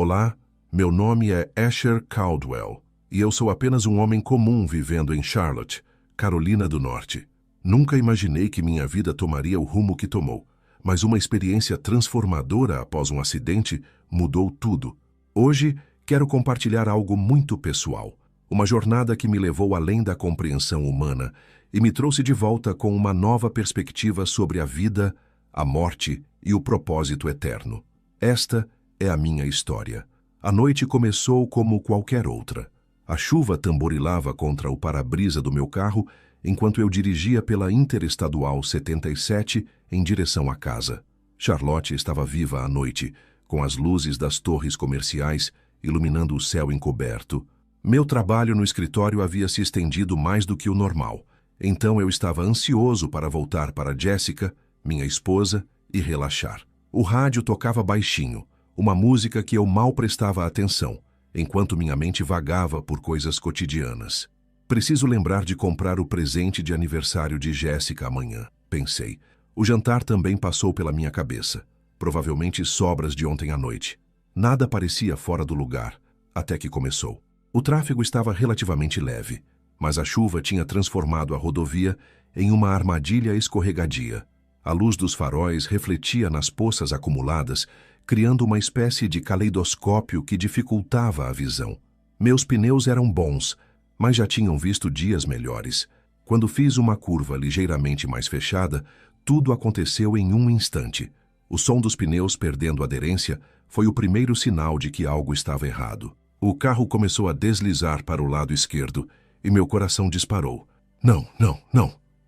Olá, meu nome é Asher Caldwell e eu sou apenas um homem comum vivendo em Charlotte, Carolina do Norte. Nunca imaginei que minha vida tomaria o rumo que tomou, mas uma experiência transformadora após um acidente mudou tudo. Hoje, quero compartilhar algo muito pessoal, uma jornada que me levou além da compreensão humana e me trouxe de volta com uma nova perspectiva sobre a vida, a morte e o propósito eterno. Esta é a minha história. A noite começou como qualquer outra. A chuva tamborilava contra o para-brisa do meu carro enquanto eu dirigia pela Interestadual 77 em direção à casa. Charlotte estava viva à noite, com as luzes das torres comerciais iluminando o céu encoberto. Meu trabalho no escritório havia se estendido mais do que o normal, então eu estava ansioso para voltar para Jessica, minha esposa, e relaxar. O rádio tocava baixinho, uma música que eu mal prestava atenção, enquanto minha mente vagava por coisas cotidianas. Preciso lembrar de comprar o presente de aniversário de Jessica amanhã, pensei. O jantar também passou pela minha cabeça, provavelmente sobras de ontem à noite. Nada parecia fora do lugar, até que começou. O tráfego estava relativamente leve, mas a chuva tinha transformado a rodovia em uma armadilha escorregadia. A luz dos faróis refletia nas poças acumuladas, criando uma espécie de caleidoscópio que dificultava a visão. Meus pneus eram bons, mas já tinham visto dias melhores. Quando fiz uma curva ligeiramente mais fechada, tudo aconteceu em um instante. O som dos pneus perdendo aderência foi o primeiro sinal de que algo estava errado. O carro começou a deslizar para o lado esquerdo e meu coração disparou. Não,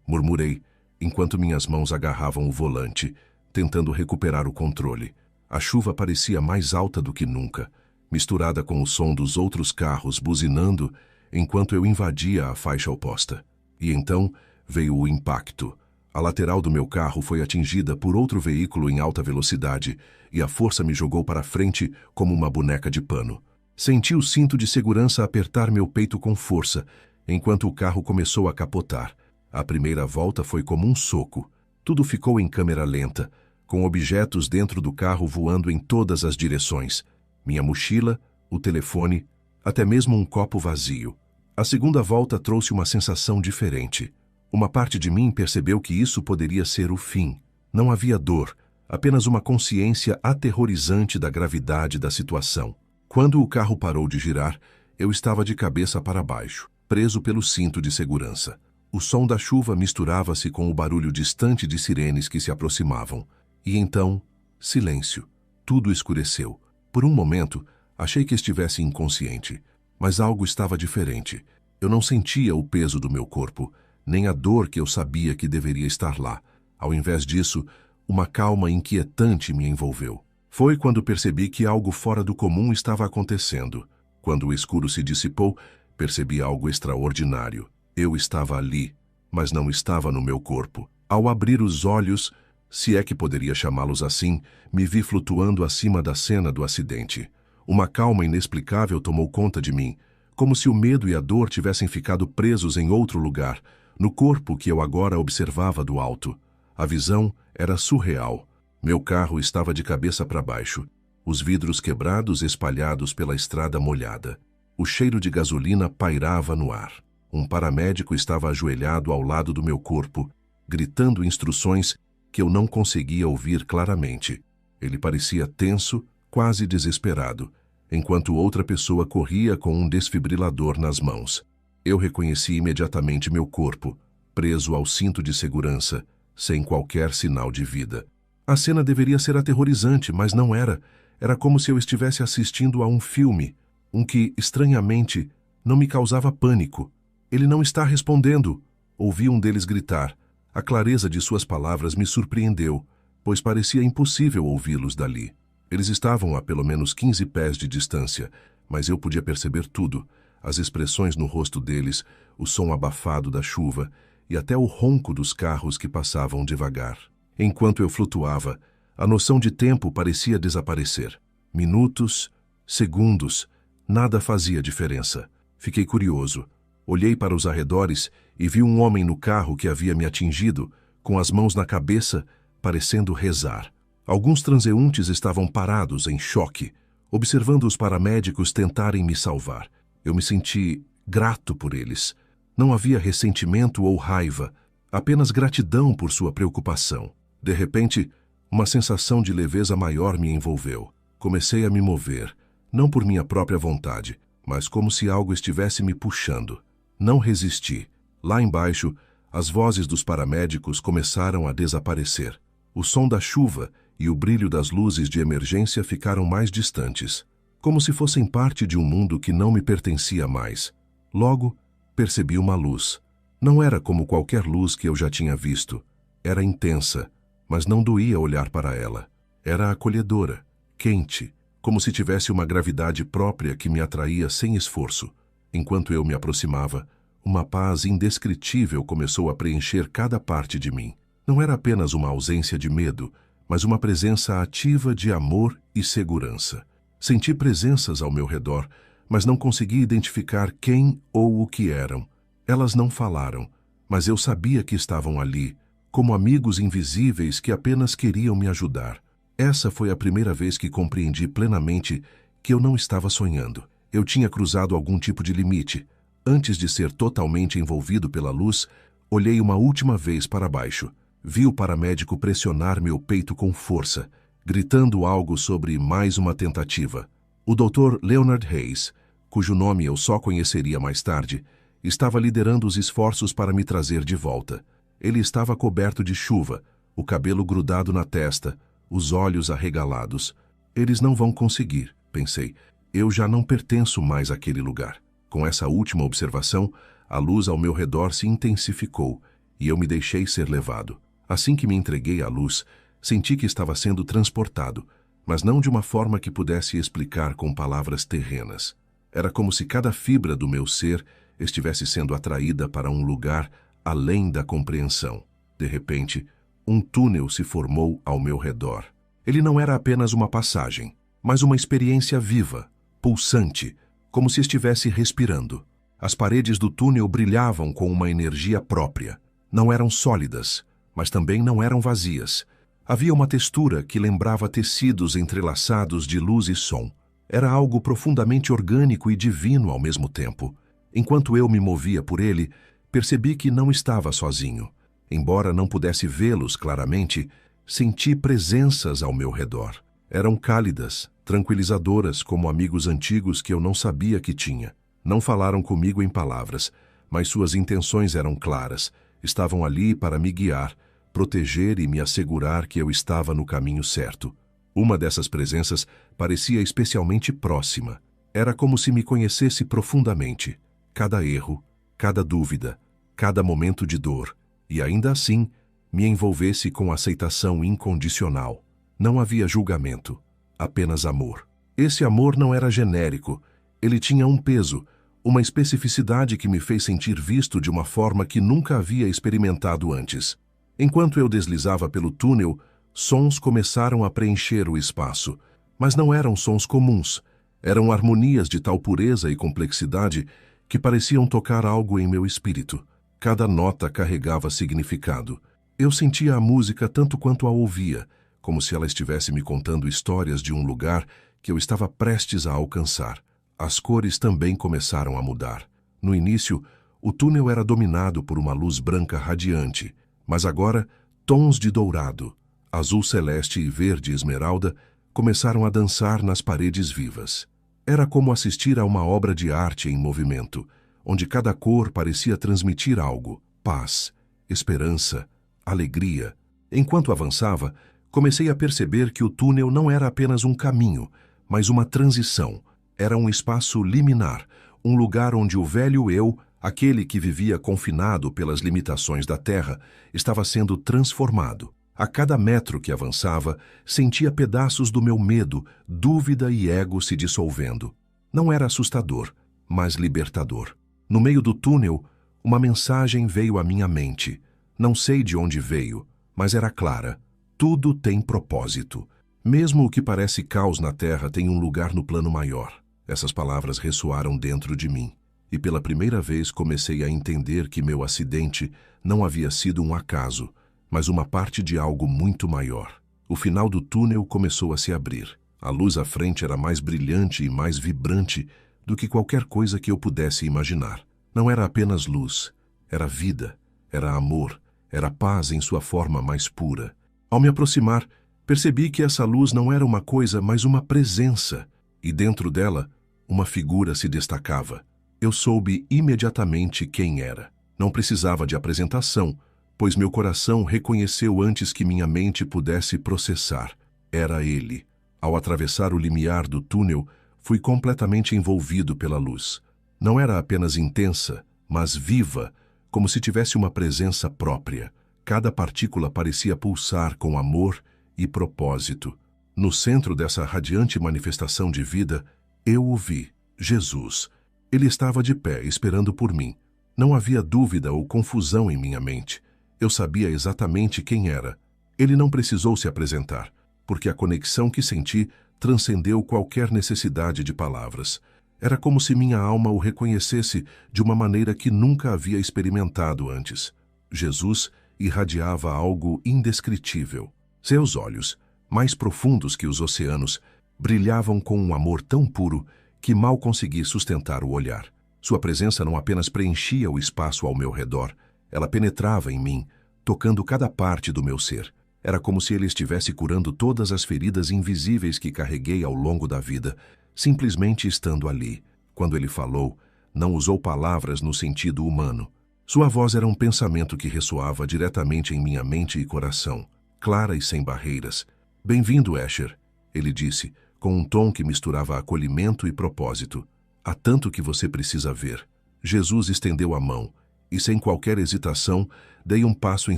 murmurei, enquanto minhas mãos agarravam o volante, tentando recuperar o controle. A chuva parecia mais alta do que nunca, misturada com o som dos outros carros buzinando enquanto eu invadia a faixa oposta. E então veio o impacto. A lateral do meu carro foi atingida por outro veículo em alta velocidade e a força me jogou para frente como uma boneca de pano. Senti o cinto de segurança apertar meu peito com força, enquanto o carro começou a capotar. A primeira volta foi como um soco. Tudo ficou em câmera lenta, com objetos dentro do carro voando em todas as direções. Minha mochila, o telefone, até mesmo um copo vazio. A segunda volta trouxe uma sensação diferente. Uma parte de mim percebeu que isso poderia ser o fim. Não havia dor, apenas uma consciência aterrorizante da gravidade da situação. Quando o carro parou de girar, eu estava de cabeça para baixo, preso pelo cinto de segurança. O som da chuva misturava-se com o barulho distante de sirenes que se aproximavam. E então, silêncio. Tudo escureceu. Por um momento, achei que estivesse inconsciente, mas algo estava diferente. Eu não sentia o peso do meu corpo, nem a dor que eu sabia que deveria estar lá. Ao invés disso, uma calma inquietante me envolveu. Foi quando percebi que algo fora do comum estava acontecendo. Quando o escuro se dissipou, percebi algo extraordinário. Eu estava ali, mas não estava no meu corpo. Ao abrir os olhos, se é que poderia chamá-los assim, me vi flutuando acima da cena do acidente. Uma calma inexplicável tomou conta de mim, como se o medo e a dor tivessem ficado presos em outro lugar, no corpo que eu agora observava do alto. A visão era surreal. Meu carro estava de cabeça para baixo, os vidros quebrados espalhados pela estrada molhada. O cheiro de gasolina pairava no ar. Um paramédico estava ajoelhado ao lado do meu corpo, gritando instruções que eu não conseguia ouvir claramente. Ele parecia tenso, quase desesperado, enquanto outra pessoa corria com um desfibrilador nas mãos. Eu reconheci imediatamente meu corpo, preso ao cinto de segurança, sem qualquer sinal de vida. A cena deveria ser aterrorizante, mas não era. Era como se eu estivesse assistindo a um filme, um que, estranhamente, não me causava pânico. Ele não está respondendo, ouvi um deles gritar. A clareza de suas palavras me surpreendeu, pois parecia impossível ouvi-los dali. Eles estavam a pelo menos 15 pés de distância, mas eu podia perceber tudo, as expressões no rosto deles, o som abafado da chuva e até o ronco dos carros que passavam devagar. Enquanto eu flutuava, a noção de tempo parecia desaparecer. Minutos, segundos, nada fazia diferença. Fiquei curioso. Olhei para os arredores e vi um homem no carro que havia me atingido, com as mãos na cabeça, parecendo rezar. Alguns transeuntes estavam parados em choque, observando os paramédicos tentarem me salvar. Eu me senti grato por eles. Não havia ressentimento ou raiva, apenas gratidão por sua preocupação. De repente, uma sensação de leveza maior me envolveu. Comecei a me mover, não por minha própria vontade, mas como se algo estivesse me puxando. Não resisti. Lá embaixo, as vozes dos paramédicos começaram a desaparecer. O som da chuva e o brilho das luzes de emergência ficaram mais distantes, como se fossem parte de um mundo que não me pertencia mais. Logo, percebi uma luz. Não era como qualquer luz que eu já tinha visto. Era intensa, mas não doía olhar para ela. Era acolhedora, quente, como se tivesse uma gravidade própria que me atraía sem esforço. Enquanto eu me aproximava, uma paz indescritível começou a preencher cada parte de mim. Não era apenas uma ausência de medo, mas uma presença ativa de amor e segurança. Senti presenças ao meu redor, mas não consegui identificar quem ou o que eram. Elas não falaram, mas eu sabia que estavam ali, como amigos invisíveis que apenas queriam me ajudar. Essa foi a primeira vez que compreendi plenamente que eu não estava sonhando. Eu tinha cruzado algum tipo de limite. Antes de ser totalmente envolvido pela luz, olhei uma última vez para baixo. Vi o paramédico pressionar meu peito com força, gritando algo sobre mais uma tentativa. O Dr. Leonard Hayes, cujo nome eu só conheceria mais tarde, estava liderando os esforços para me trazer de volta. Ele estava coberto de chuva, o cabelo grudado na testa, os olhos arregalados. Eles não vão conseguir, pensei. Eu já não pertenço mais àquele lugar. Com essa última observação, a luz ao meu redor se intensificou e eu me deixei ser levado. Assim que me entreguei à luz, senti que estava sendo transportado, mas não de uma forma que pudesse explicar com palavras terrenas. Era como se cada fibra do meu ser estivesse sendo atraída para um lugar além da compreensão. De repente, um túnel se formou ao meu redor. Ele não era apenas uma passagem, mas uma experiência viva, pulsante, como se estivesse respirando. As paredes do túnel brilhavam com uma energia própria. Não eram sólidas, mas também não eram vazias. Havia uma textura que lembrava tecidos entrelaçados de luz e som. Era algo profundamente orgânico e divino ao mesmo tempo. Enquanto eu me movia por ele, percebi que não estava sozinho. Embora não pudesse vê-los claramente, senti presenças ao meu redor. Eram cálidas, tranquilizadoras, como amigos antigos que eu não sabia que tinha. Não falaram comigo em palavras, mas suas intenções eram claras. Estavam ali para me guiar, proteger e me assegurar que eu estava no caminho certo. Uma dessas presenças parecia especialmente próxima. Era como se me conhecesse profundamente. Cada erro, cada dúvida, cada momento de dor, e ainda assim me envolvesse com aceitação incondicional. Não havia julgamento, apenas amor. Esse amor não era genérico, ele tinha um peso, uma especificidade que me fez sentir visto de uma forma que nunca havia experimentado antes. Enquanto eu deslizava pelo túnel, sons começaram a preencher o espaço, mas não eram sons comuns. Eram harmonias de tal pureza e complexidade que pareciam tocar algo em meu espírito. Cada nota carregava significado. Eu sentia a música tanto quanto a ouvia, como se ela estivesse me contando histórias de um lugar que eu estava prestes a alcançar. As cores também começaram a mudar. No início, o túnel era dominado por uma luz branca radiante, mas agora, tons de dourado, azul celeste e verde esmeralda começaram a dançar nas paredes vivas. Era como assistir a uma obra de arte em movimento, onde cada cor parecia transmitir algo: paz, esperança, alegria. Enquanto avançava, comecei a perceber que o túnel não era apenas um caminho, mas uma transição. Era um espaço liminar, um lugar onde o velho eu, aquele que vivia confinado pelas limitações da Terra, estava sendo transformado. A cada metro que avançava, sentia pedaços do meu medo, dúvida e ego se dissolvendo. Não era assustador, mas libertador. No meio do túnel, uma mensagem veio à minha mente. Não sei de onde veio, mas era clara. Tudo tem propósito. Mesmo o que parece caos na Terra tem um lugar no plano maior. Essas palavras ressoaram dentro de mim. E pela primeira vez comecei a entender que meu acidente não havia sido um acaso, mas uma parte de algo muito maior. O final do túnel começou a se abrir. A luz à frente era mais brilhante e mais vibrante do que qualquer coisa que eu pudesse imaginar. Não era apenas luz, era vida, era amor, era paz em sua forma mais pura. Ao me aproximar, percebi que essa luz não era uma coisa, mas uma presença, e dentro dela, uma figura se destacava. Eu soube imediatamente quem era. Não precisava de apresentação, pois meu coração reconheceu antes que minha mente pudesse processar. Era ele. Ao atravessar o limiar do túnel, fui completamente envolvido pela luz. Não era apenas intensa, mas viva, como se tivesse uma presença própria. Cada partícula parecia pulsar com amor e propósito. No centro dessa radiante manifestação de vida, eu o vi, Jesus. Ele estava de pé, esperando por mim. Não havia dúvida ou confusão em minha mente. Eu sabia exatamente quem era. Ele não precisou se apresentar, porque a conexão que senti transcendeu qualquer necessidade de palavras. Era como se minha alma o reconhecesse de uma maneira que nunca havia experimentado antes. Jesus irradiava algo indescritível. Seus olhos, mais profundos que os oceanos, brilhavam com um amor tão puro que mal consegui sustentar o olhar. Sua presença não apenas preenchia o espaço ao meu redor, ela penetrava em mim, tocando cada parte do meu ser. Era como se ele estivesse curando todas as feridas invisíveis que carreguei ao longo da vida, simplesmente estando ali. Quando ele falou, não usou palavras no sentido humano. Sua voz era um pensamento que ressoava diretamente em minha mente e coração, clara e sem barreiras. "Bem-vindo, Asher", ele disse, com um tom que misturava acolhimento e propósito. "Há tanto que você precisa ver." Jesus estendeu a mão, e sem qualquer hesitação, dei um passo em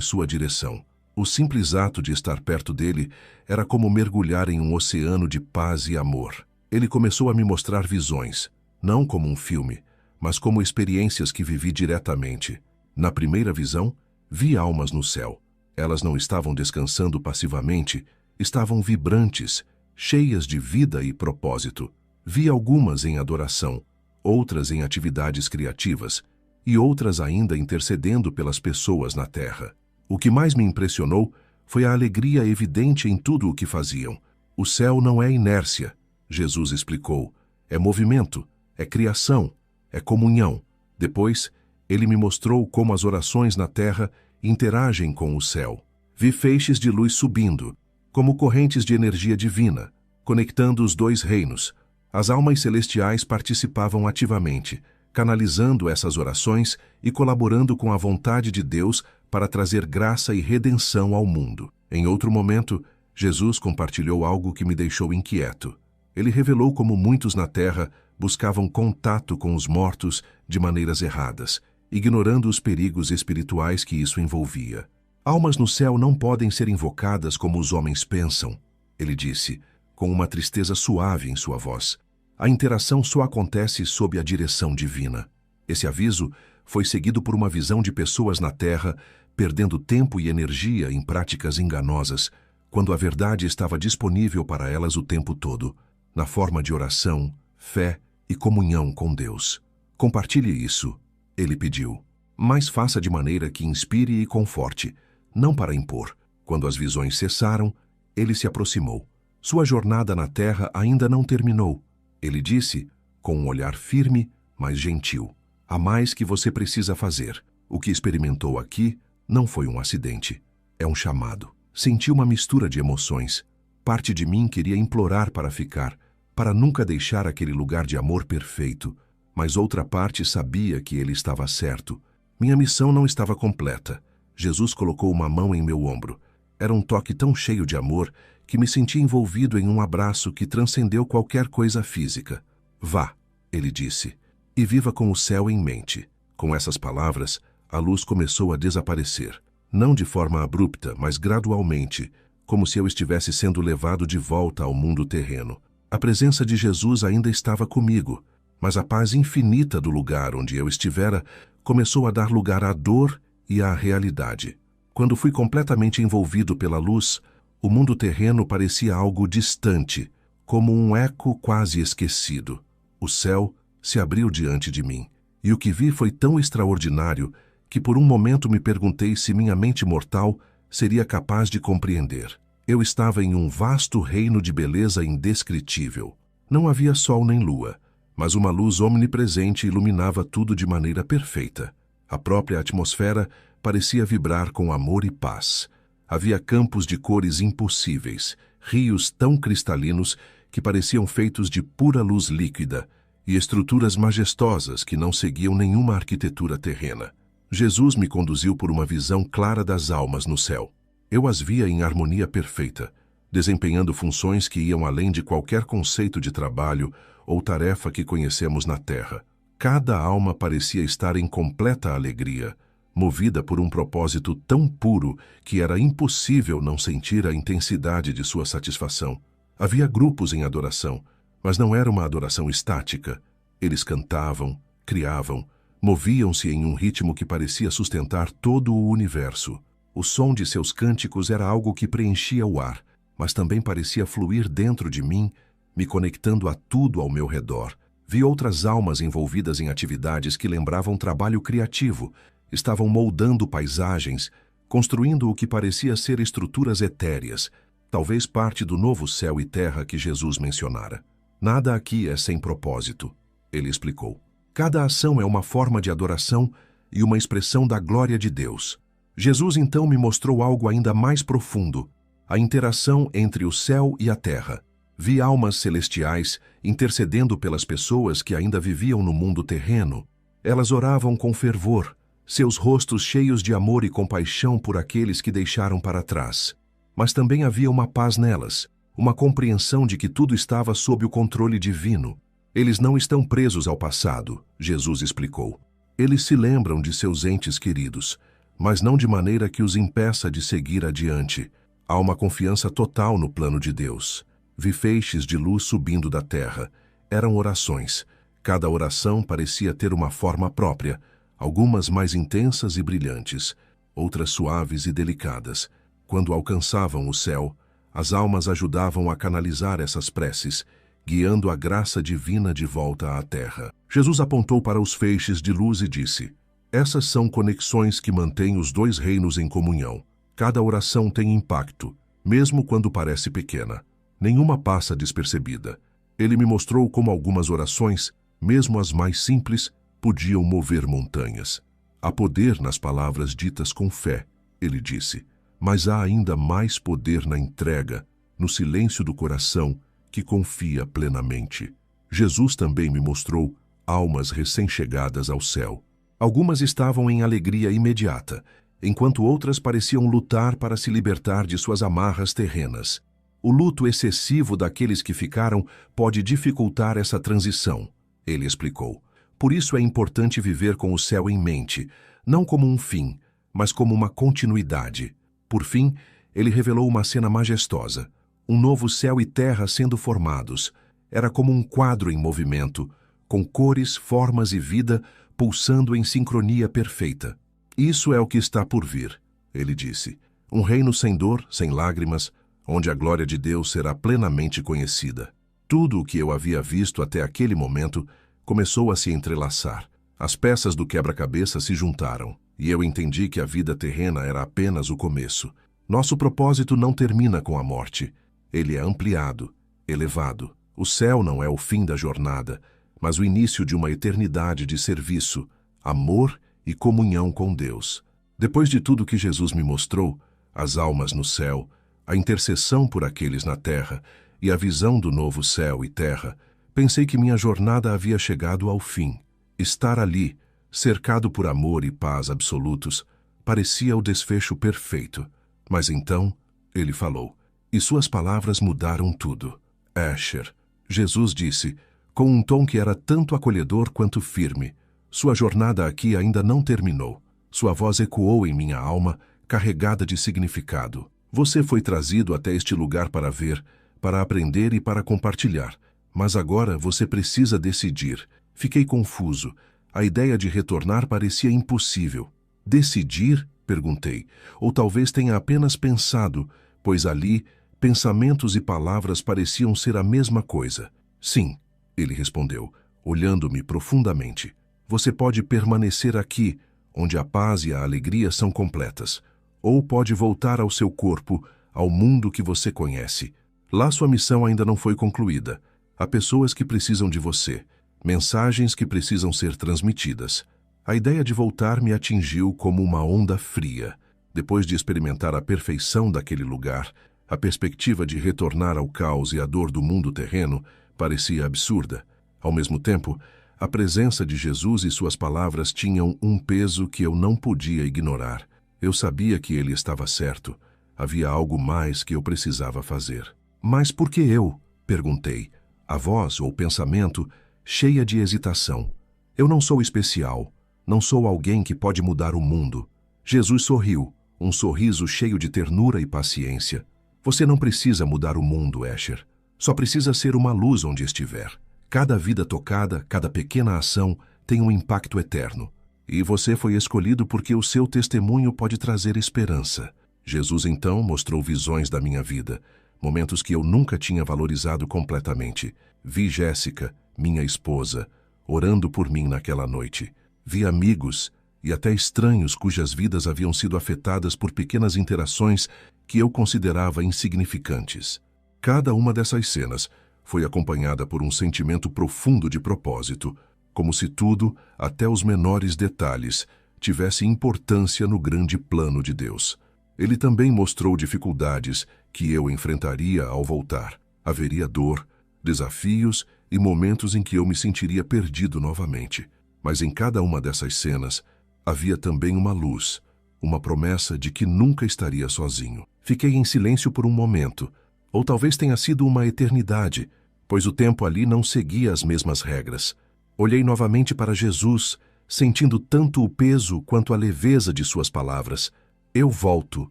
sua direção. O simples ato de estar perto dele era como mergulhar em um oceano de paz e amor. Ele começou a me mostrar visões, não como um filme, mas como experiências que vivi diretamente. Na primeira visão, vi almas no céu. Elas não estavam descansando passivamente, estavam vibrantes, cheias de vida e propósito. Vi algumas em adoração, outras em atividades criativas e outras ainda intercedendo pelas pessoas na terra. O que mais me impressionou foi a alegria evidente em tudo o que faziam. O céu não é inércia, Jesus explicou. É movimento, é criação, é comunhão. Depois, ele me mostrou como as orações na terra interagem com o céu. Vi feixes de luz subindo, como correntes de energia divina, conectando os dois reinos. As almas celestiais participavam ativamente, canalizando essas orações e colaborando com a vontade de Deus para trazer graça e redenção ao mundo. Em outro momento, Jesus compartilhou algo que me deixou inquieto. Ele revelou como muitos na terra buscavam contato com os mortos de maneiras erradas, ignorando os perigos espirituais que isso envolvia. Almas no céu não podem ser invocadas como os homens pensam, ele disse, com uma tristeza suave em sua voz. A interação só acontece sob a direção divina. Esse aviso foi seguido por uma visão de pessoas na terra perdendo tempo e energia em práticas enganosas, quando a verdade estava disponível para elas o tempo todo, na forma de oração, fé e comunhão com Deus. Compartilhe isso, ele pediu, mas faça de maneira que inspire e conforte, não para impor. Quando as visões cessaram, ele se aproximou. Sua jornada na terra ainda não terminou. Ele disse, com um olhar firme, mas gentil. Há mais que você precisa fazer. O que experimentou aqui não foi um acidente. É um chamado. Senti uma mistura de emoções. Parte de mim queria implorar para ficar, para nunca deixar aquele lugar de amor perfeito. Mas outra parte sabia que ele estava certo. Minha missão não estava completa. Jesus colocou uma mão em meu ombro. Era um toque tão cheio de amor que me senti envolvido em um abraço que transcendeu qualquer coisa física. Vá, ele disse, e viva com o céu em mente. Com essas palavras, a luz começou a desaparecer. Não de forma abrupta, mas gradualmente, como se eu estivesse sendo levado de volta ao mundo terreno. A presença de Jesus ainda estava comigo, mas a paz infinita do lugar onde eu estivera começou a dar lugar à dor e à realidade. Quando fui completamente envolvido pela luz, o mundo terreno parecia algo distante, como um eco quase esquecido. O céu se abriu diante de mim, e o que vi foi tão extraordinário que por um momento me perguntei se minha mente mortal seria capaz de compreender. Eu estava em um vasto reino de beleza indescritível. Não havia sol nem lua, mas uma luz omnipresente iluminava tudo de maneira perfeita. A própria atmosfera parecia vibrar com amor e paz. Havia campos de cores impossíveis, rios tão cristalinos que pareciam feitos de pura luz líquida, e estruturas majestosas que não seguiam nenhuma arquitetura terrena. Jesus me conduziu por uma visão clara das almas no céu. Eu as via em harmonia perfeita, desempenhando funções que iam além de qualquer conceito de trabalho ou tarefa que conhecemos na terra. Cada alma parecia estar em completa alegria, movida por um propósito tão puro que era impossível não sentir a intensidade de sua satisfação. Havia grupos em adoração, mas não era uma adoração estática. Eles cantavam, criavam, moviam-se em um ritmo que parecia sustentar todo o universo. O som de seus cânticos era algo que preenchia o ar, mas também parecia fluir dentro de mim, me conectando a tudo ao meu redor. Vi outras almas envolvidas em atividades que lembravam trabalho criativo. Estavam moldando paisagens, construindo o que parecia ser estruturas etéreas, talvez parte do novo céu e terra que Jesus mencionara. Nada aqui é sem propósito, ele explicou. Cada ação é uma forma de adoração e uma expressão da glória de Deus. Jesus então me mostrou algo ainda mais profundo, a interação entre o céu e a terra. Vi almas celestiais intercedendo pelas pessoas que ainda viviam no mundo terreno. Elas oravam com fervor, seus rostos cheios de amor e compaixão por aqueles que deixaram para trás. Mas também havia uma paz nelas, uma compreensão de que tudo estava sob o controle divino. Eles não estão presos ao passado, Jesus explicou. Eles se lembram de seus entes queridos, mas não de maneira que os impeça de seguir adiante. Há uma confiança total no plano de Deus. Vi feixes de luz subindo da terra. Eram orações. Cada oração parecia ter uma forma própria, algumas mais intensas e brilhantes, outras suaves e delicadas. Quando alcançavam o céu, as almas ajudavam a canalizar essas preces, guiando a graça divina de volta à terra. Jesus apontou para os feixes de luz e disse: essas são conexões que mantêm os dois reinos em comunhão. Cada oração tem impacto, mesmo quando parece pequena. Nenhuma passa despercebida. Ele me mostrou como algumas orações, mesmo as mais simples, podiam mover montanhas. Há poder nas palavras ditas com fé, ele disse, mas há ainda mais poder na entrega, no silêncio do coração que confia plenamente. Jesus também me mostrou almas recém-chegadas ao céu. Algumas estavam em alegria imediata, enquanto outras pareciam lutar para se libertar de suas amarras terrenas. O luto excessivo daqueles que ficaram pode dificultar essa transição, ele explicou. Por isso é importante viver com o céu em mente, não como um fim, mas como uma continuidade. Por fim, ele revelou uma cena majestosa, um novo céu e terra sendo formados. Era como um quadro em movimento, com cores, formas e vida pulsando em sincronia perfeita. Isso é o que está por vir, ele disse. Um reino sem dor, sem lágrimas, onde a glória de Deus será plenamente conhecida. Tudo o que eu havia visto até aquele momento começou a se entrelaçar. As peças do quebra-cabeça se juntaram, e eu entendi que a vida terrena era apenas o começo. Nosso propósito não termina com a morte. Ele é ampliado, elevado. O céu não é o fim da jornada, mas o início de uma eternidade de serviço, amor e comunhão com Deus. Depois de tudo que Jesus me mostrou, as almas no céu, a intercessão por aqueles na terra e a visão do novo céu e terra, pensei que minha jornada havia chegado ao fim. Estar ali, cercado por amor e paz absolutos, parecia o desfecho perfeito. Mas então, ele falou, e suas palavras mudaram tudo. Asher, Jesus disse, com um tom que era tanto acolhedor quanto firme, sua jornada aqui ainda não terminou. Sua voz ecoou em minha alma, carregada de significado. Você foi trazido até este lugar para ver, para aprender e para compartilhar. Mas agora você precisa decidir. Fiquei confuso. A ideia de retornar parecia impossível. Decidir? Perguntei. Ou talvez tenha apenas pensado, pois ali, pensamentos e palavras pareciam ser a mesma coisa. Sim, ele respondeu, olhando-me profundamente. Você pode permanecer aqui, onde a paz e a alegria são completas. Ou pode voltar ao seu corpo, ao mundo que você conhece. Lá sua missão ainda não foi concluída. Há pessoas que precisam de você, mensagens que precisam ser transmitidas. A ideia de voltar me atingiu como uma onda fria. Depois de experimentar a perfeição daquele lugar, a perspectiva de retornar ao caos e à dor do mundo terreno parecia absurda. Ao mesmo tempo, a presença de Jesus e suas palavras tinham um peso que eu não podia ignorar. Eu sabia que ele estava certo. Havia algo mais que eu precisava fazer. Mas por que eu? Perguntei, a voz ou pensamento cheia de hesitação. Eu não sou especial. Não sou alguém que pode mudar o mundo. Jesus sorriu, um sorriso cheio de ternura e paciência. Você não precisa mudar o mundo, Asher. Só precisa ser uma luz onde estiver. Cada vida tocada, cada pequena ação tem um impacto eterno. E você foi escolhido porque o seu testemunho pode trazer esperança. Jesus então mostrou visões da minha vida, momentos que eu nunca tinha valorizado completamente. Vi Jéssica, minha esposa, orando por mim naquela noite. Vi amigos e até estranhos cujas vidas haviam sido afetadas por pequenas interações que eu considerava insignificantes. Cada uma dessas cenas foi acompanhada por um sentimento profundo de propósito, como se tudo, até os menores detalhes, tivesse importância no grande plano de Deus. Ele também mostrou dificuldades que eu enfrentaria ao voltar. Haveria dor, desafios e momentos em que eu me sentiria perdido novamente. Mas em cada uma dessas cenas, havia também uma luz, uma promessa de que nunca estaria sozinho. Fiquei em silêncio por um momento, ou talvez tenha sido uma eternidade, pois o tempo ali não seguia as mesmas regras. Olhei novamente para Jesus, sentindo tanto o peso quanto a leveza de suas palavras. Eu volto,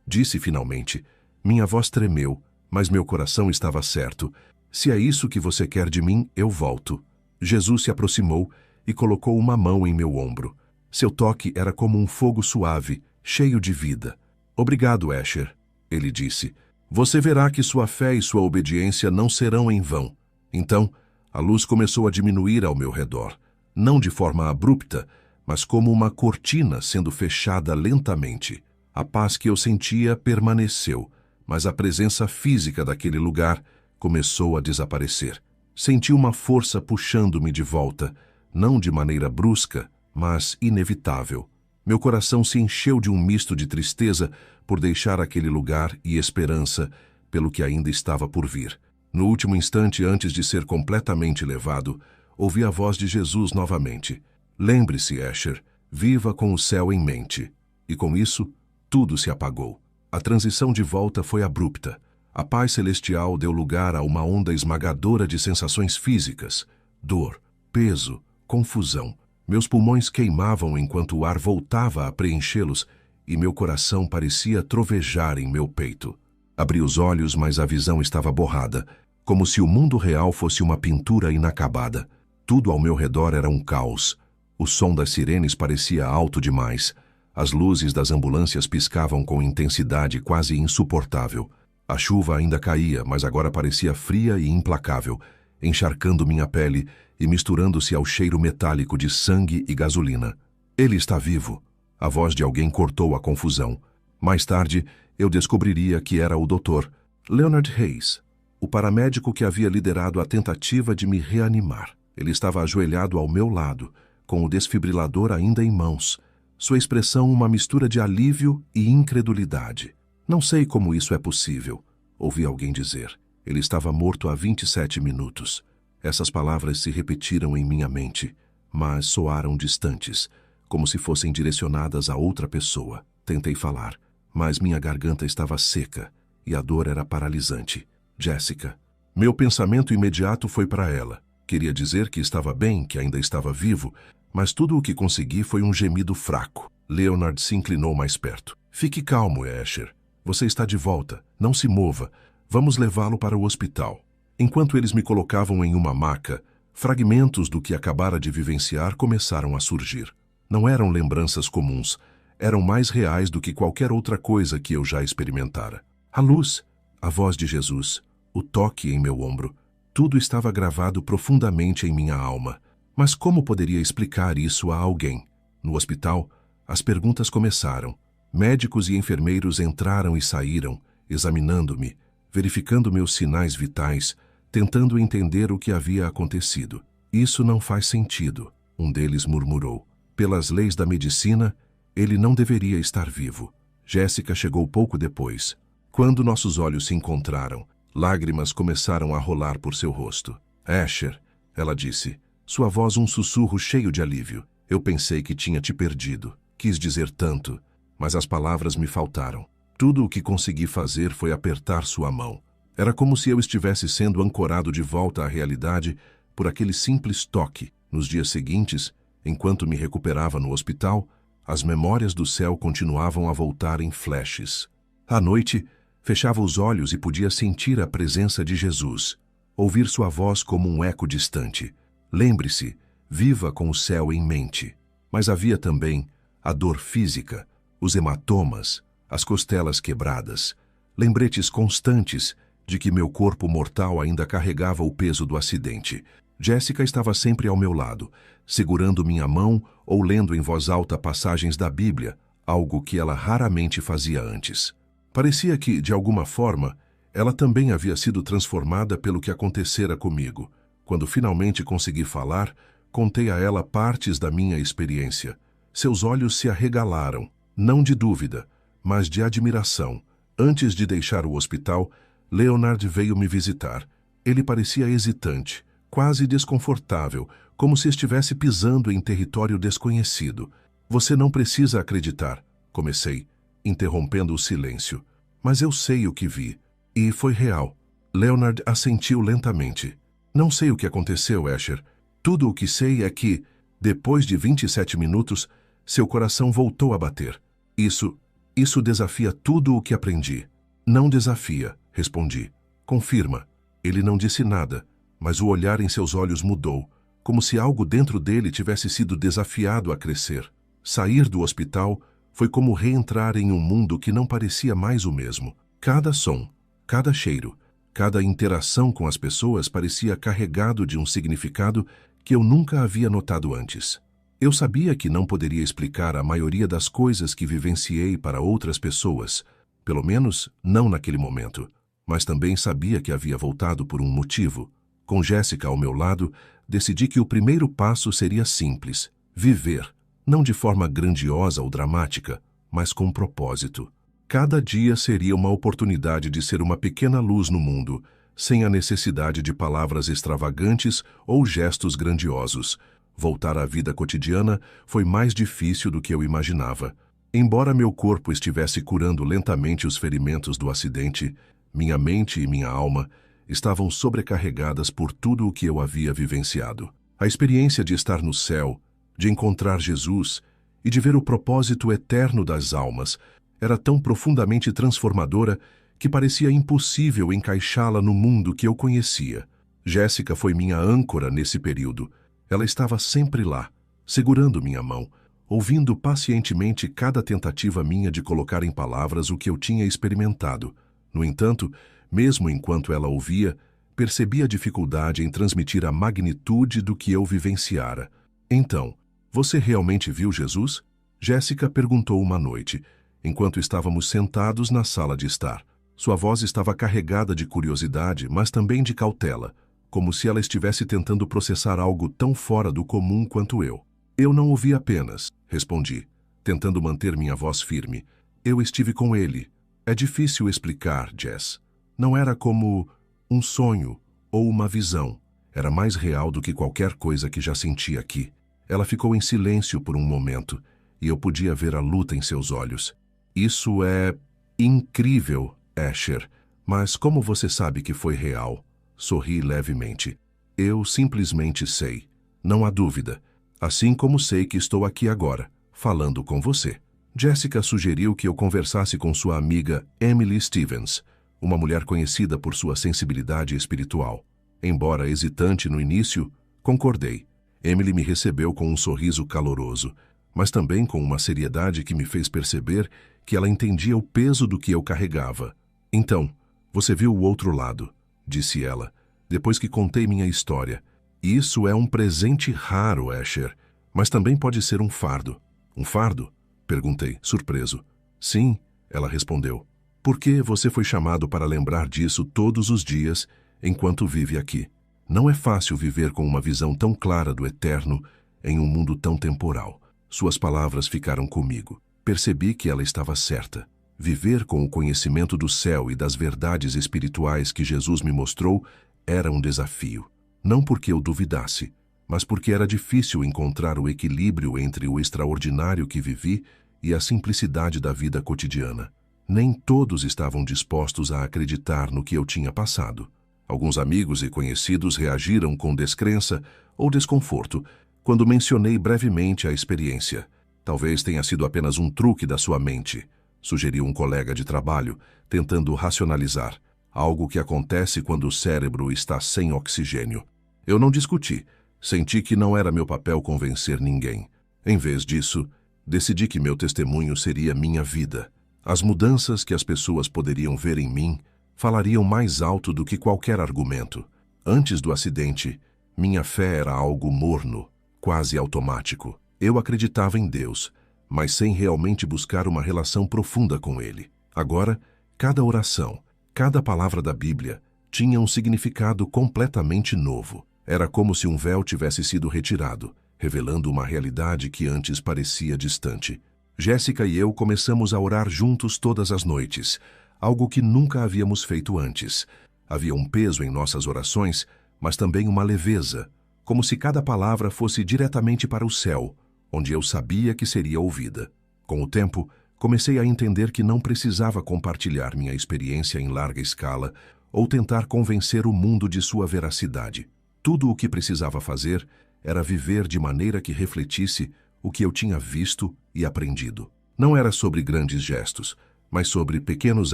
disse finalmente. Minha voz tremeu, mas meu coração estava certo. Se é isso que você quer de mim, eu volto. Jesus se aproximou e colocou uma mão em meu ombro. Seu toque era como um fogo suave, cheio de vida. Obrigado, Asher, ele disse. Você verá que sua fé e sua obediência não serão em vão. Então, a luz começou a diminuir ao meu redor, não de forma abrupta, mas como uma cortina sendo fechada lentamente. A paz que eu sentia permaneceu, mas a presença física daquele lugar começou a desaparecer. Senti uma força puxando-me de volta, não de maneira brusca, mas inevitável. Meu coração se encheu de um misto de tristeza por deixar aquele lugar e esperança pelo que ainda estava por vir. No último instante, antes de ser completamente levado, ouvi a voz de Jesus novamente. Lembre-se, Asher, viva com o céu em mente. E com isso, tudo se apagou. A transição de volta foi abrupta. A paz celestial deu lugar a uma onda esmagadora de sensações físicas, dor, peso, confusão. Meus pulmões queimavam enquanto o ar voltava a preenchê-los e meu coração parecia trovejar em meu peito. Abri os olhos, mas a visão estava borrada, como se o mundo real fosse uma pintura inacabada. Tudo ao meu redor era um caos. O som das sirenes parecia alto demais. As luzes das ambulâncias piscavam com intensidade quase insuportável. A chuva ainda caía, mas agora parecia fria e implacável, encharcando minha pele e misturando-se ao cheiro metálico de sangue e gasolina. Ele está vivo. A voz de alguém cortou a confusão. Mais tarde, eu descobriria que era o Dr. Leonard Hayes, o paramédico que havia liderado a tentativa de me reanimar. Ele estava ajoelhado ao meu lado, com o desfibrilador ainda em mãos. Sua expressão uma mistura de alívio e incredulidade. Não sei como isso é possível, ouvi alguém dizer. Ele estava morto há 27 minutos. Essas palavras se repetiram em minha mente, mas soaram distantes, como se fossem direcionadas a outra pessoa. Tentei falar, mas minha garganta estava seca e a dor era paralisante. Jéssica. Meu pensamento imediato foi para ela. Queria dizer que estava bem, que ainda estava vivo, mas tudo o que consegui foi um gemido fraco. Leonard se inclinou mais perto. Fique calmo, Asher. Você está de volta. Não se mova. Vamos levá-lo para o hospital. Enquanto eles me colocavam em uma maca, fragmentos do que acabara de vivenciar começaram a surgir. Não eram lembranças comuns. Eram mais reais do que qualquer outra coisa que eu já experimentara. A luz, a voz de Jesus, o toque em meu ombro, tudo estava gravado profundamente em minha alma. Mas como poderia explicar isso a alguém? No hospital, as perguntas começaram. Médicos e enfermeiros entraram e saíram, examinando-me, verificando meus sinais vitais, tentando entender o que havia acontecido. Isso não faz sentido, um deles murmurou. Pelas leis da medicina, ele não deveria estar vivo. Jéssica chegou pouco depois. Quando nossos olhos se encontraram, lágrimas começaram a rolar por seu rosto. Asher, ela disse, sua voz um sussurro cheio de alívio. Eu pensei que tinha te perdido. Quis dizer tanto, mas as palavras me faltaram. Tudo o que consegui fazer foi apertar sua mão. Era como se eu estivesse sendo ancorado de volta à realidade por aquele simples toque. Nos dias seguintes, enquanto me recuperava no hospital, as memórias do céu continuavam a voltar em flashes. À noite, fechava os olhos e podia sentir a presença de Jesus, ouvir sua voz como um eco distante. Lembre-se, viva com o céu em mente. Mas havia também a dor física, os hematomas, as costelas quebradas, lembretes constantes de que meu corpo mortal ainda carregava o peso do acidente. Jéssica estava sempre ao meu lado, segurando minha mão ou lendo em voz alta passagens da Bíblia, algo que ela raramente fazia antes. Parecia que, de alguma forma, ela também havia sido transformada pelo que acontecera comigo. Quando finalmente consegui falar, contei a ela partes da minha experiência. Seus olhos se arregalaram, não de dúvida, mas de admiração. Antes de deixar o hospital, Leonard veio me visitar. Ele parecia hesitante, quase desconfortável, como se estivesse pisando em território desconhecido. Você não precisa acreditar, comecei, interrompendo o silêncio. Mas eu sei o que vi. E foi real. Leonard assentiu lentamente. Não sei o que aconteceu, Asher. Tudo o que sei é que, depois de 27 minutos, seu coração voltou a bater. Isso desafia tudo o que aprendi. Não desafia, respondi. Confirma. Ele não disse nada, mas o olhar em seus olhos mudou, como se algo dentro dele tivesse sido desafiado a crescer. Sair do hospital foi como reentrar em um mundo que não parecia mais o mesmo. Cada som, cada cheiro, cada interação com as pessoas parecia carregado de um significado que eu nunca havia notado antes. Eu sabia que não poderia explicar a maioria das coisas que vivenciei para outras pessoas, pelo menos não naquele momento, mas também sabia que havia voltado por um motivo. Com Jéssica ao meu lado, decidi que o primeiro passo seria simples: viver, não de forma grandiosa ou dramática, mas com propósito. Cada dia seria uma oportunidade de ser uma pequena luz no mundo, sem a necessidade de palavras extravagantes ou gestos grandiosos. Voltar à vida cotidiana foi mais difícil do que eu imaginava. Embora meu corpo estivesse curando lentamente os ferimentos do acidente, minha mente e minha alma estavam sobrecarregadas por tudo o que eu havia vivenciado. A experiência de estar no céu, de encontrar Jesus e de ver o propósito eterno das almas era tão profundamente transformadora que parecia impossível encaixá-la no mundo que eu conhecia. Jéssica foi minha âncora nesse período. Ela estava sempre lá, segurando minha mão, ouvindo pacientemente cada tentativa minha de colocar em palavras o que eu tinha experimentado. No entanto, mesmo enquanto ela ouvia, percebia a dificuldade em transmitir a magnitude do que eu vivenciara. Então, você realmente viu Jesus? Jéssica perguntou uma noite, enquanto estávamos sentados na sala de estar. Sua voz estava carregada de curiosidade, mas também de cautela, como se ela estivesse tentando processar algo tão fora do comum quanto eu. Eu não o vi apenas, respondi, tentando manter minha voz firme. Eu estive com ele. É difícil explicar, Jess. Não era como um sonho ou uma visão. Era mais real do que qualquer coisa que já senti aqui. Ela ficou em silêncio por um momento, e eu podia ver a luta em seus olhos. Isso é incrível, Asher, mas como você sabe que foi real? Sorri levemente. Eu simplesmente sei. Não há dúvida. Assim como sei que estou aqui agora, falando com você. Jéssica sugeriu que eu conversasse com sua amiga Emily Stevens, uma mulher conhecida por sua sensibilidade espiritual. Embora hesitante no início, concordei. Emily me recebeu com um sorriso caloroso, mas também com uma seriedade que me fez perceber que ela entendia o peso do que eu carregava. Então, você viu o outro lado, disse ela, depois que contei minha história. Isso é um presente raro, Asher, mas também pode ser um fardo. Um fardo? Perguntei, surpreso. Sim, ela respondeu. Porque você foi chamado para lembrar disso todos os dias enquanto vive aqui. Não é fácil viver com uma visão tão clara do eterno em um mundo tão temporal. Suas palavras ficaram comigo. Percebi que ela estava certa. Viver com o conhecimento do céu e das verdades espirituais que Jesus me mostrou era um desafio. Não porque eu duvidasse, mas porque era difícil encontrar o equilíbrio entre o extraordinário que vivi e a simplicidade da vida cotidiana. Nem todos estavam dispostos a acreditar no que eu tinha passado. Alguns amigos e conhecidos reagiram com descrença ou desconforto quando mencionei brevemente a experiência. Talvez tenha sido apenas um truque da sua mente, sugeriu um colega de trabalho, tentando racionalizar, algo que acontece quando o cérebro está sem oxigênio. Eu não discuti, senti que não era meu papel convencer ninguém. Em vez disso, decidi que meu testemunho seria minha vida. As mudanças que as pessoas poderiam ver em mim falariam mais alto do que qualquer argumento. Antes do acidente, minha fé era algo morno, quase automático. Eu acreditava em Deus, mas sem realmente buscar uma relação profunda com Ele. Agora, cada oração, cada palavra da Bíblia tinha um significado completamente novo. Era como se um véu tivesse sido retirado, revelando uma realidade que antes parecia distante. Jéssica e eu começamos a orar juntos todas as noites, algo que nunca havíamos feito antes. Havia um peso em nossas orações, mas também uma leveza, como se cada palavra fosse diretamente para o céu, onde eu sabia que seria ouvida. Com o tempo, comecei a entender que não precisava compartilhar minha experiência em larga escala ou tentar convencer o mundo de sua veracidade. Tudo o que precisava fazer era viver de maneira que refletisse o que eu tinha visto e aprendido. Não era sobre grandes gestos, mas sobre pequenos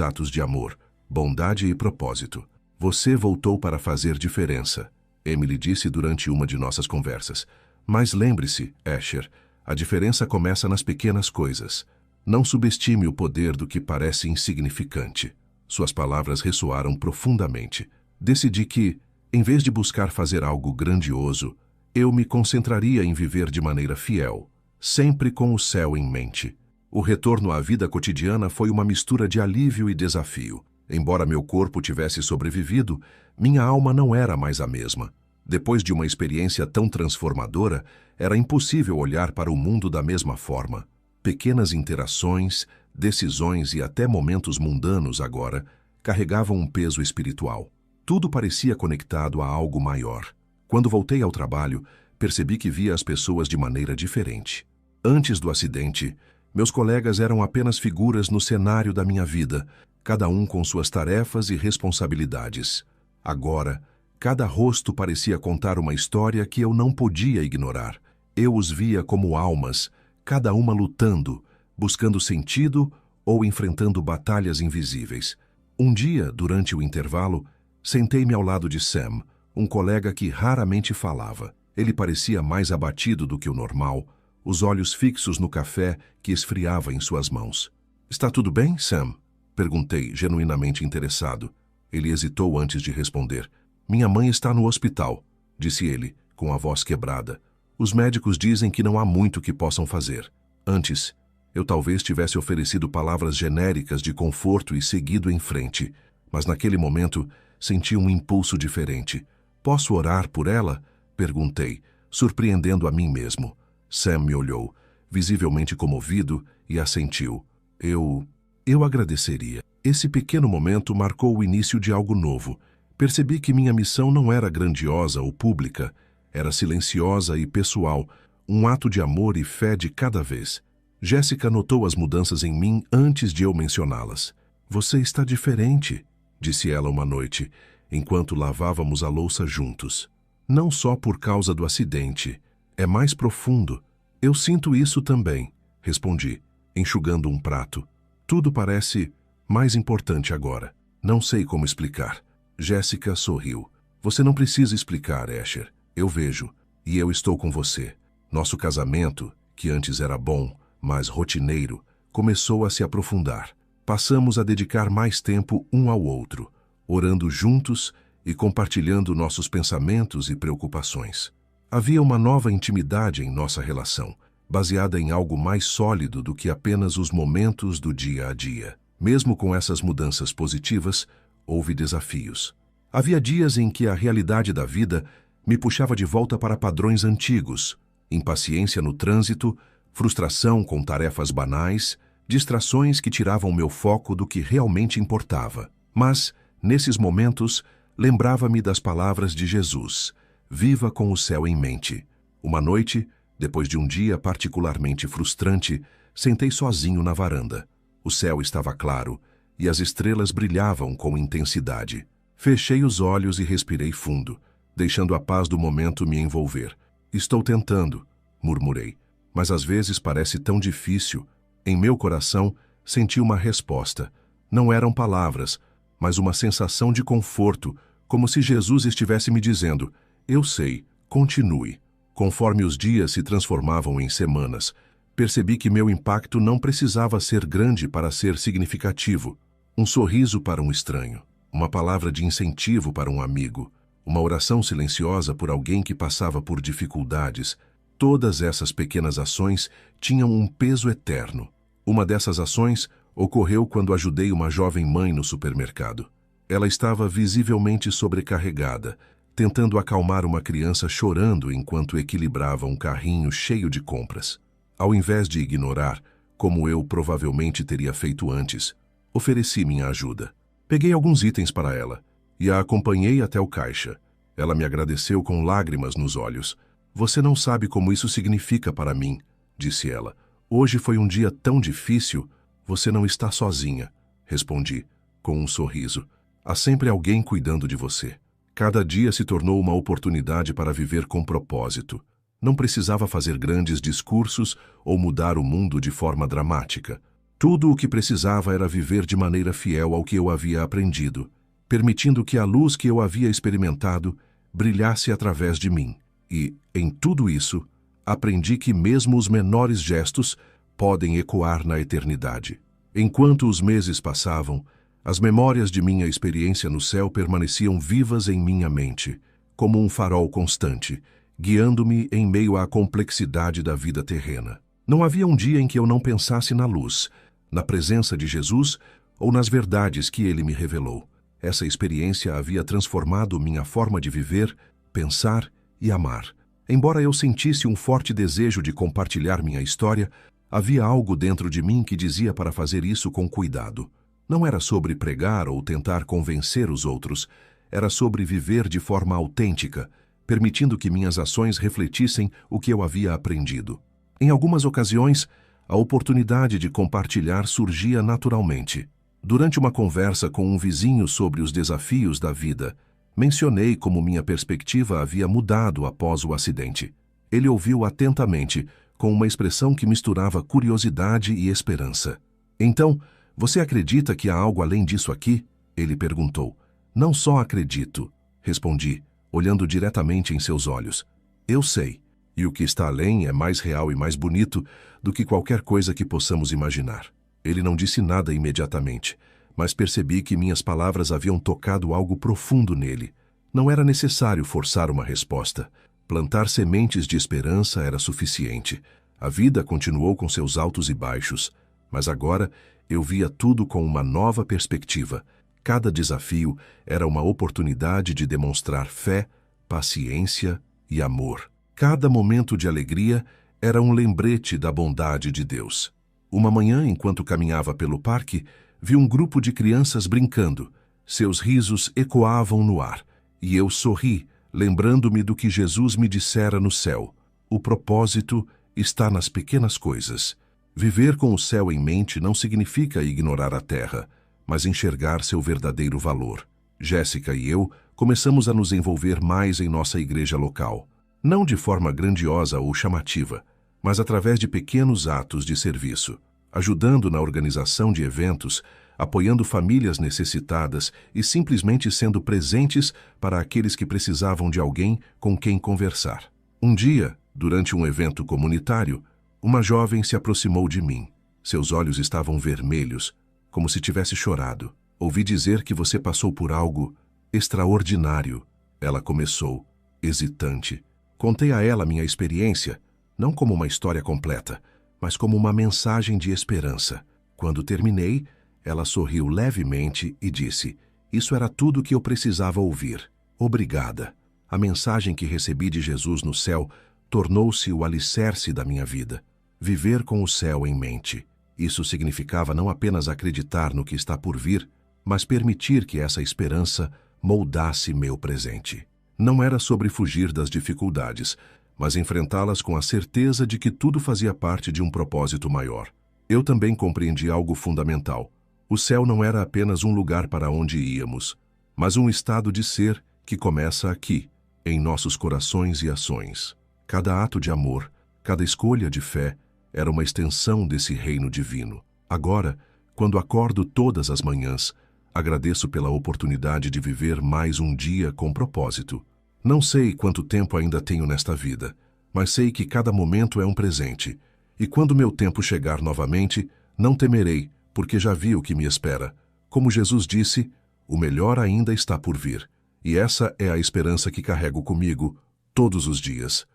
atos de amor, bondade e propósito. Você voltou para fazer diferença, Emily disse durante uma de nossas conversas. Mas lembre-se, Asher, a diferença começa nas pequenas coisas. Não subestime o poder do que parece insignificante. Suas palavras ressoaram profundamente. Decidi que, em vez de buscar fazer algo grandioso, eu me concentraria em viver de maneira fiel, sempre com o céu em mente. O retorno à vida cotidiana foi uma mistura de alívio e desafio. Embora meu corpo tivesse sobrevivido, minha alma não era mais a mesma. Depois de uma experiência tão transformadora, era impossível olhar para o mundo da mesma forma. Pequenas interações, decisões e até momentos mundanos agora carregavam um peso espiritual. Tudo parecia conectado a algo maior. Quando voltei ao trabalho, percebi que via as pessoas de maneira diferente. Antes do acidente, meus colegas eram apenas figuras no cenário da minha vida, cada um com suas tarefas e responsabilidades. Agora, cada rosto parecia contar uma história que eu não podia ignorar. Eu os via como almas, cada uma lutando, buscando sentido ou enfrentando batalhas invisíveis. Um dia, durante o intervalo, sentei-me ao lado de Sam, um colega que raramente falava. Ele parecia mais abatido do que o normal, os olhos fixos no café que esfriava em suas mãos. "Está tudo bem, Sam?" Perguntei, genuinamente interessado. Ele hesitou antes de responder. "Minha mãe está no hospital", disse ele, com a voz quebrada. "Os médicos dizem que não há muito que possam fazer." Antes, eu talvez tivesse oferecido palavras genéricas de conforto e seguido em frente, mas naquele momento senti um impulso diferente. "Posso orar por ela?" Perguntei, surpreendendo a mim mesmo. Sam me olhou, visivelmente comovido, e assentiu. Eu agradeceria. Esse pequeno momento marcou o início de algo novo. Percebi que minha missão não era grandiosa ou pública, era silenciosa e pessoal, um ato de amor e fé de cada vez. Jéssica notou as mudanças em mim antes de eu mencioná-las. "Você está diferente", disse ela uma noite, enquanto lavávamos a louça juntos. "Não só por causa do acidente. É mais profundo." "Eu sinto isso também", respondi, enxugando um prato. "Tudo parece mais importante agora. Não sei como explicar." Jéssica sorriu. "Você não precisa explicar, Asher. Eu vejo. E eu estou com você." Nosso casamento, que antes era bom, mas rotineiro, começou a se aprofundar. Passamos a dedicar mais tempo um ao outro, orando juntos e compartilhando nossos pensamentos e preocupações. Havia uma nova intimidade em nossa relação, baseada em algo mais sólido do que apenas os momentos do dia a dia. Mesmo com essas mudanças positivas, houve desafios. Havia dias em que a realidade da vida me puxava de volta para padrões antigos, impaciência no trânsito, frustração com tarefas banais, distrações que tiravam meu foco do que realmente importava. Mas, nesses momentos, lembrava-me das palavras de Jesus: viva com o céu em mente. Uma noite, depois de um dia particularmente frustrante, sentei sozinho na varanda. O céu estava claro e as estrelas brilhavam com intensidade. Fechei os olhos e respirei fundo, deixando a paz do momento me envolver. Estou tentando, murmurei, mas às vezes parece tão difícil. Em meu coração, senti uma resposta. Não eram palavras, mas uma sensação de conforto, como se Jesus estivesse me dizendo: eu sei, continue. Conforme os dias se transformavam em semanas, percebi que meu impacto não precisava ser grande para ser significativo. Um sorriso para um estranho, uma palavra de incentivo para um amigo, uma oração silenciosa por alguém que passava por dificuldades. Todas essas pequenas ações tinham um peso eterno. Uma dessas ações ocorreu quando ajudei uma jovem mãe no supermercado. Ela estava visivelmente sobrecarregada, tentando acalmar uma criança chorando enquanto equilibrava um carrinho cheio de compras. Ao invés de ignorar, como eu provavelmente teria feito antes, ofereci minha ajuda. Peguei alguns itens para ela e a acompanhei até o caixa. Ela me agradeceu com lágrimas nos olhos. Você não sabe como isso significa para mim, disse ela. Hoje foi um dia tão difícil. Você não está sozinha, respondi, com um sorriso. Há sempre alguém cuidando de você. Cada dia se tornou uma oportunidade para viver com propósito. Não precisava fazer grandes discursos ou mudar o mundo de forma dramática. Tudo o que precisava era viver de maneira fiel ao que eu havia aprendido, permitindo que a luz que eu havia experimentado brilhasse através de mim. E, em tudo isso, aprendi que mesmo os menores gestos podem ecoar na eternidade. Enquanto os meses passavam, as memórias de minha experiência no céu permaneciam vivas em minha mente, como um farol constante, guiando-me em meio à complexidade da vida terrena. Não havia um dia em que eu não pensasse na luz, na presença de Jesus ou nas verdades que ele me revelou. Essa experiência havia transformado minha forma de viver, pensar e amar. Embora eu sentisse um forte desejo de compartilhar minha história, havia algo dentro de mim que dizia para fazer isso com cuidado. Não era sobre pregar ou tentar convencer os outros, era sobre viver de forma autêntica, permitindo que minhas ações refletissem o que eu havia aprendido. Em algumas ocasiões, a oportunidade de compartilhar surgia naturalmente. Durante uma conversa com um vizinho sobre os desafios da vida, mencionei como minha perspectiva havia mudado após o acidente. Ele ouviu atentamente, com uma expressão que misturava curiosidade e esperança. Então, você acredita que há algo além disso aqui? Ele perguntou. Não só acredito, respondi, olhando diretamente em seus olhos. Eu sei, e o que está além é mais real e mais bonito do que qualquer coisa que possamos imaginar. Ele não disse nada imediatamente, mas percebi que minhas palavras haviam tocado algo profundo nele. Não era necessário forçar uma resposta. Plantar sementes de esperança era suficiente. A vida continuou com seus altos e baixos, mas agora eu via tudo com uma nova perspectiva. Cada desafio era uma oportunidade de demonstrar fé, paciência e amor. Cada momento de alegria era um lembrete da bondade de Deus. Uma manhã, enquanto caminhava pelo parque, vi um grupo de crianças brincando. Seus risos ecoavam no ar, e eu sorri, lembrando-me do que Jesus me dissera no céu. O propósito está nas pequenas coisas. Viver com o céu em mente não significa ignorar a terra, mas enxergar seu verdadeiro valor. Jéssica e eu começamos a nos envolver mais em nossa igreja local. Não de forma grandiosa ou chamativa, mas através de pequenos atos de serviço, ajudando na organização de eventos, apoiando famílias necessitadas e simplesmente sendo presentes para aqueles que precisavam de alguém com quem conversar. Um dia, durante um evento comunitário, uma jovem se aproximou de mim. Seus olhos estavam vermelhos, como se tivesse chorado. Ouvi dizer que você passou por algo extraordinário. Ela começou, hesitante. Contei a ela minha experiência, não como uma história completa, mas como uma mensagem de esperança. Quando terminei, Ela sorriu levemente e disse: "Isso era tudo o que eu precisava ouvir. Obrigada." A mensagem que recebi de Jesus no céu tornou-se o alicerce da minha vida. Viver com o céu em mente. Isso significava não apenas acreditar no que está por vir, mas permitir que essa esperança moldasse meu presente. Não era sobre fugir das dificuldades, mas enfrentá-las com a certeza de que tudo fazia parte de um propósito maior. Eu também compreendi algo fundamental. O céu não era apenas um lugar para onde íamos, mas um estado de ser que começa aqui, em nossos corações e ações. Cada ato de amor, cada escolha de fé, era uma extensão desse reino divino. Agora, quando acordo todas as manhãs, agradeço pela oportunidade de viver mais um dia com propósito. Não sei quanto tempo ainda tenho nesta vida, mas sei que cada momento é um presente. E quando meu tempo chegar novamente, não temerei, porque já vi o que me espera. Como Jesus disse, o melhor ainda está por vir. E essa é a esperança que carrego comigo todos os dias.